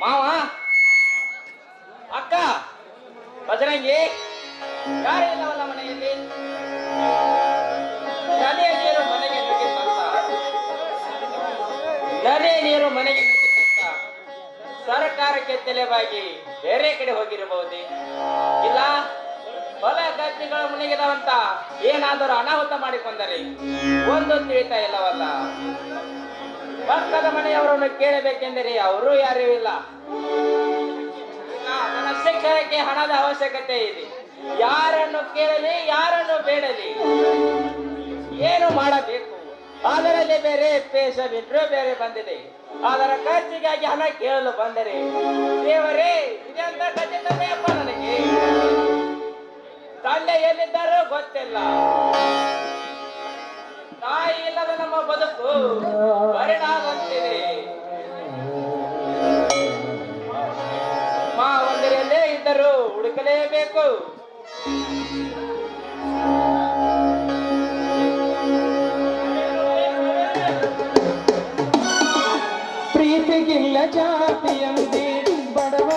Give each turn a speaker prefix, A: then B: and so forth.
A: ಮಾವ, ಅಕ್ಕ, ಬಜರಂಗಿ, ಯಾರೇ ಇಲ್ಲವಲ್ಲ ಮನೆಯಲ್ಲಿ. ನದಿಯ ನೀರು ಮನೆಗೆ ನುಗ್ಗಿತ್ತಂತ, ನದಿ ನೀರು ಮನೆಗೆ ನುಗ್ಗಿತ್ತಂತ ಸರ್ಕಾರಕ್ಕೆ ತಲೆಬಾಗಿ ಬೇರೆ ಕಡೆ ಹೋಗಿರಬಹುದೇ? ಇಲ್ಲ, ಹೊಲ ಗದ್ದೆಗಳ ಮುನಿಗಿದವಂತ ಏನಾದರೂ ಅನಾಹುತ ಮಾಡಿಕೊಂಡರೆ ಒಂದು ತಿಳಿತಾ ಇಲ್ಲವಲ್ಲ. ಪಕ್ಕದ ಮನೆಯವರನ್ನು ಕೇಳಬೇಕೆಂದರೆ ಅವರು ಯಾರೂ ಇಲ್ಲ. ನನ್ನ ಶಿಕ್ಷಣಕ್ಕೆ ಹಣದ ಅವಶ್ಯಕತೆ ಇದೆ. ಯಾರನ್ನು ಕೇಳಲಿ, ಯಾರನ್ನು ಬೇಡಲಿ, ಏನು ಮಾಡಬೇಕು? ಅದರಲ್ಲಿ ಬೇರೆ ಪೇಶ ಬಿಟ್ಟರು ಬೇರೆ ಬಂದಿದೆ. ಅದರ ಖರ್ಚಿಗಾಗಿ ಹಣ ಕೇಳಲು ಬಂದರೆ ದೇವರೇ ಇದೆಂತ ಖಚಿತವೇ ಅಪ್ಪ ನನಗೆ. ತಂದೆ ಎಲ್ಲಿದ್ದಾರೋ ಗೊತ್ತಿಲ್ಲ. ತಾಯಿ ಇಲ್ಲದ ನಮ್ಮ ಬದುಕು ಪರಿಣಾಮಂತಿದೆ. ಮಾವಂದಿರಲ್ಲೇ ಇದ್ದರೂ ಹುಡುಕಲೇಬೇಕು.
B: ಪ್ರೀತಿಗಿಲ್ಲ ಜಾತಿ